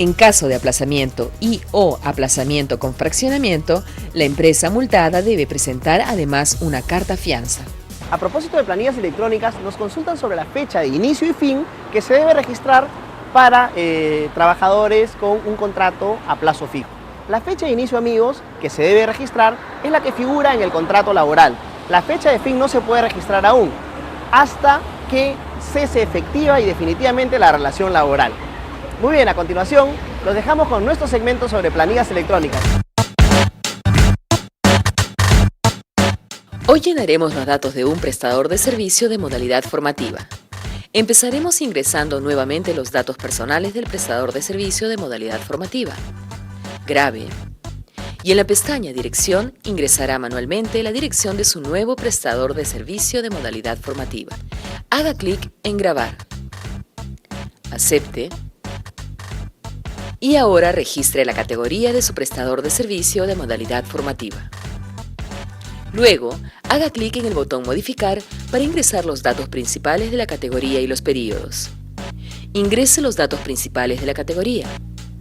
En caso de aplazamiento o aplazamiento con fraccionamiento, la empresa multada debe presentar además una carta fianza. A propósito de planillas electrónicas, nos consultan sobre la fecha de inicio y fin que se debe registrar para trabajadores con un contrato a plazo fijo. La fecha de inicio, amigos, que se debe registrar es la que figura en el contrato laboral. La fecha de fin no se puede registrar aún, hasta que cese efectiva y definitivamente la relación laboral. Muy bien, a continuación, los dejamos con nuestro segmento sobre planillas electrónicas. Hoy llenaremos los datos de un prestador de servicio de modalidad formativa. Empezaremos ingresando nuevamente los datos personales del prestador de servicio de modalidad formativa. Grave. Y en la pestaña Dirección ingresará manualmente la dirección de su nuevo prestador de servicio de modalidad formativa. Haga clic en Grabar. Acepte. Y ahora registre la categoría de su prestador de servicio de modalidad formativa. Luego, haga clic en el botón Modificar para ingresar los datos principales de la categoría y los períodos. Ingrese los datos principales de la categoría: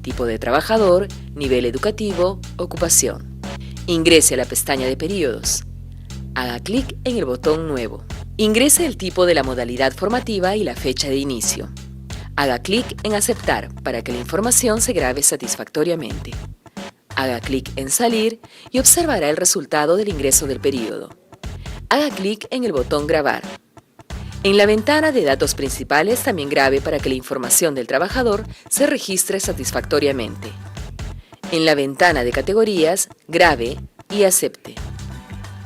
tipo de trabajador, nivel educativo, ocupación. Ingrese a la pestaña de períodos. Haga clic en el botón Nuevo. Ingrese el tipo de la modalidad formativa y la fecha de inicio. Haga clic en Aceptar para que la información se grabe satisfactoriamente. Haga clic en Salir y observará el resultado del ingreso del período. Haga clic en el botón Grabar. En la ventana de datos principales también grabe para que la información del trabajador se registre satisfactoriamente. En la ventana de categorías, grabe y acepte.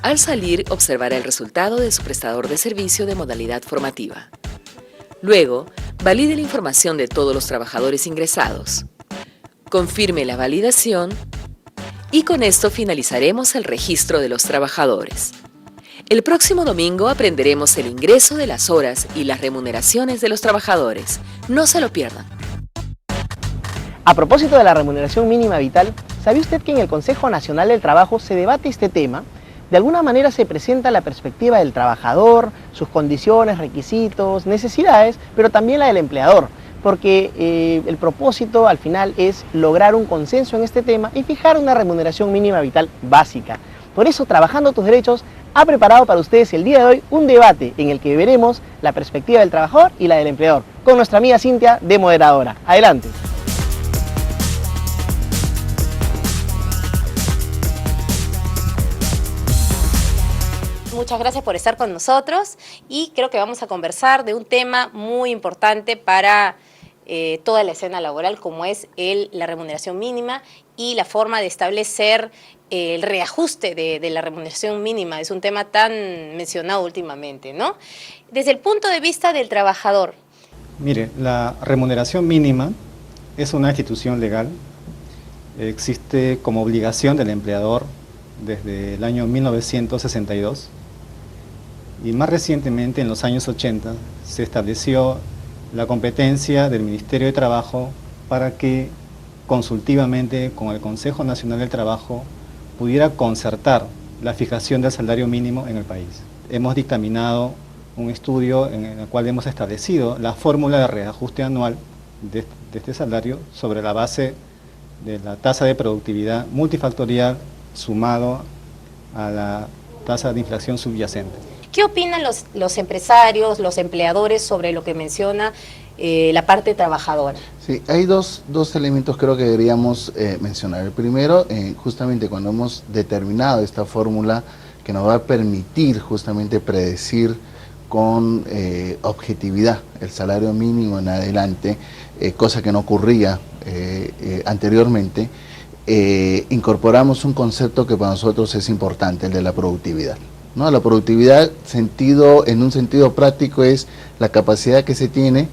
Al salir, observará el resultado de su prestador de servicio de modalidad formativa. Luego, valide la información de todos los trabajadores ingresados. Confirme la validación y con esto finalizaremos el registro de los trabajadores. El próximo domingo aprenderemos el ingreso de las horas y las remuneraciones de los trabajadores. No se lo pierdan. A propósito de la remuneración mínima vital, ¿sabía usted que en el Consejo Nacional del Trabajo se debate este tema? De alguna manera se presenta la perspectiva del trabajador, sus condiciones, requisitos, necesidades, pero también la del empleador, porque el propósito al final es lograr un consenso en este tema y fijar una remuneración mínima vital básica. Por eso, Trabajando tus Derechos ha preparado para ustedes el día de hoy un debate en el que veremos la perspectiva del trabajador y la del empleador, con nuestra amiga Cintia de moderadora. Adelante. Muchas gracias por estar con nosotros y creo que vamos a conversar de un tema muy importante para toda la escena laboral, como es la remuneración mínima y la forma de establecer el reajuste de la remuneración mínima. Es un tema tan mencionado últimamente, ¿no? Desde el punto de vista del trabajador. Mire, la remuneración mínima es una institución legal, existe como obligación del empleador desde el año 1962 y más recientemente, en los años 80, se estableció la competencia del Ministerio de Trabajo para que consultivamente con el Consejo Nacional del Trabajo pudiera concertar la fijación del salario mínimo en el país. Hemos dictaminado un estudio en el cual hemos establecido la fórmula de reajuste anual de este salario sobre la base de la tasa de productividad multifactorial sumado a la tasa de inflación subyacente. ¿Qué opinan los empresarios, los empleadores sobre lo que menciona la parte trabajadora? Sí, hay dos elementos creo que deberíamos mencionar. El primero, justamente cuando hemos determinado esta fórmula que nos va a permitir justamente predecir con objetividad el salario mínimo en adelante, cosa que no ocurría anteriormente, incorporamos un concepto que para nosotros es importante, el de la productividad, ¿no? La productividad en un sentido práctico es la capacidad que se tiene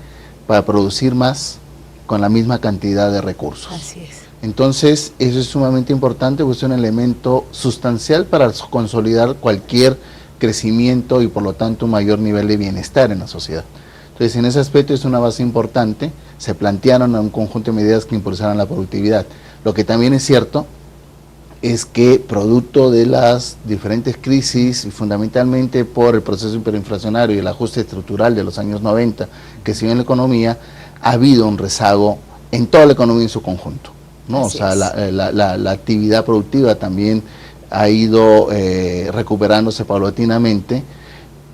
para producir más con la misma cantidad de recursos. Así es. Entonces, eso es sumamente importante, pues es un elemento sustancial para consolidar cualquier crecimiento y por lo tanto un mayor nivel de bienestar en la sociedad. Entonces, en ese aspecto es una base importante, se plantearon un conjunto de medidas que impulsaran la productividad. Lo que también es cierto es que producto de las diferentes crisis y fundamentalmente por el proceso hiperinflacionario y el ajuste estructural de los años 90 que se vio en la economía, ha habido un rezago en toda la economía en su conjunto, ¿no? Así o sea, es. la actividad productiva también ha ido recuperándose paulatinamente,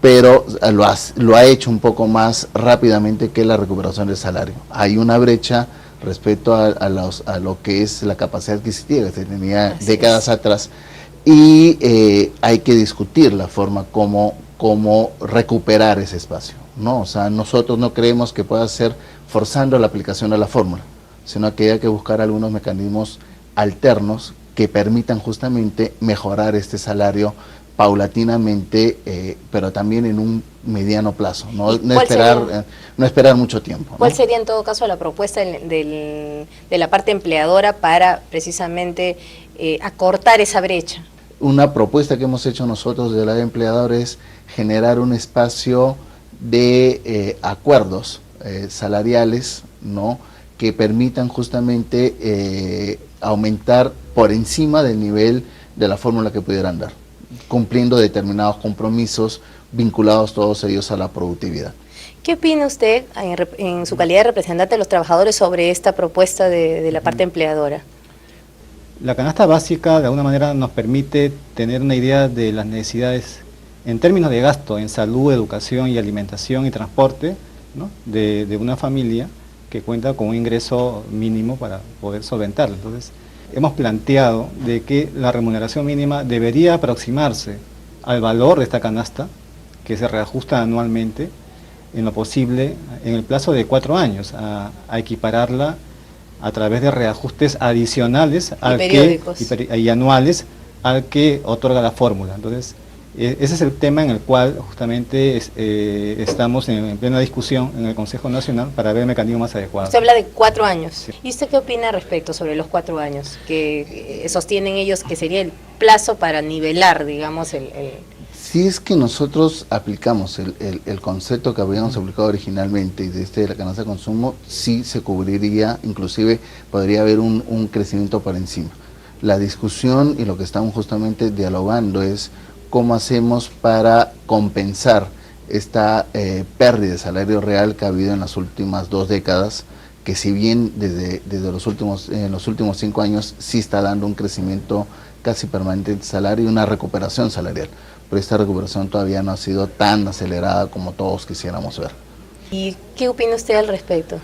pero lo ha hecho un poco más rápidamente que la recuperación del salario. Hay una brecha respecto a lo que es la capacidad adquisitiva que se tenía Así décadas es. atrás, y hay que discutir la forma como recuperar ese espacio, ¿no? O sea, nosotros no creemos que pueda ser forzando la aplicación de la fórmula, sino que hay que buscar algunos mecanismos alternos que permitan justamente mejorar este salario paulatinamente, pero también en un mediano plazo, no esperar mucho tiempo, ¿no? ¿Cuál sería en todo caso la propuesta de la parte empleadora para precisamente acortar esa brecha? Una propuesta que hemos hecho nosotros de la empleadora es generar un espacio de acuerdos salariales, ¿no?, que permitan justamente aumentar por encima del nivel de la fórmula que pudieran dar, cumpliendo determinados compromisos vinculados todos ellos a la productividad. ¿Qué opina usted en su calidad de representante de los trabajadores sobre esta propuesta de la parte empleadora? La canasta básica de alguna manera nos permite tener una idea de las necesidades en términos de gasto en salud, educación y alimentación y transporte, ¿no?, de una familia que cuenta con un ingreso mínimo para poder solventarlo. Entonces, hemos planteado de que la remuneración mínima debería aproximarse al valor de esta canasta, que se reajusta anualmente, en lo posible, en el plazo de 4 años, a equipararla a través de reajustes adicionales y anuales al que otorga la fórmula. Entonces, ese es el tema en el cual justamente estamos en plena discusión en el Consejo Nacional para ver el mecanismo más adecuado. Usted habla de 4 años. Sí. ¿Y usted qué opina respecto sobre los 4 años? Que sostienen ellos que sería el plazo para nivelar, digamos, Si es que nosotros aplicamos el concepto que habíamos aplicado originalmente y de la canasta de consumo, sí se cubriría, inclusive podría haber un crecimiento por encima. La discusión y lo que estamos justamente dialogando es cómo hacemos para compensar esta pérdida de salario real que ha habido en las últimas 2 décadas, que si bien desde los últimos 5 años sí está dando un crecimiento casi permanente del salario y una recuperación salarial, pero esta recuperación todavía no ha sido tan acelerada como todos quisiéramos ver. ¿Y qué opina usted al respecto?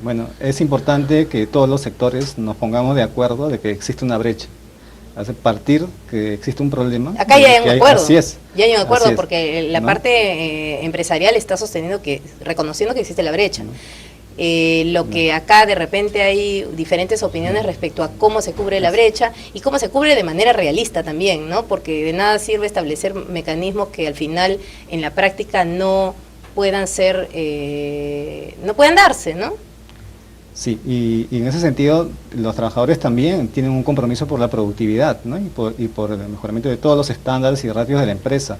Bueno, es importante que todos los sectores nos pongamos de acuerdo de que existe una brecha. Hace partir que existe un problema. Acá ya hay un acuerdo. Así es. Ya hay un acuerdo, Así es, porque la ¿no? parte empresarial está sosteniendo reconociendo que existe la brecha. Lo que acá de repente hay diferentes opiniones respecto a cómo se cubre la brecha y cómo se cubre de manera realista también, ¿no? Porque de nada sirve establecer mecanismos que al final en la práctica no puedan darse, ¿no? Sí, y en ese sentido los trabajadores también tienen un compromiso por la productividad, ¿no?, y por el mejoramiento de todos los estándares y ratios de la empresa.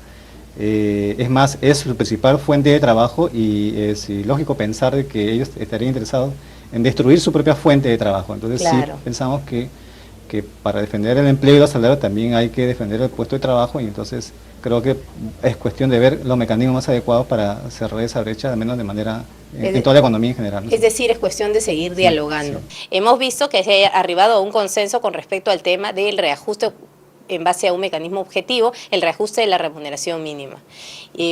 Es más, es su principal fuente de trabajo y es ilógico pensar de que ellos estarían interesados en destruir su propia fuente de trabajo. Entonces Claro. Sí pensamos que para defender el empleo y los salarios también hay que defender el puesto de trabajo, y entonces creo que es cuestión de ver los mecanismos más adecuados para cerrar esa brecha, al menos de manera en toda la economía en general, ¿no? Es decir, es cuestión de seguir dialogando. Hemos visto que se ha arribado a un consenso con respecto al tema del reajuste en base a un mecanismo objetivo, el reajuste de la remuneración mínima.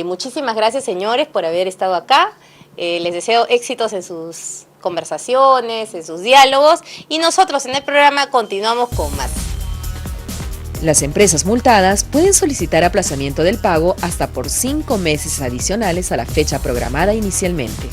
Muchísimas gracias, señores, por haber estado acá. Les deseo éxitos en sus conversaciones, en sus diálogos, y nosotros en el programa continuamos con más. Las empresas multadas pueden solicitar aplazamiento del pago hasta por 5 meses adicionales a la fecha programada inicialmente.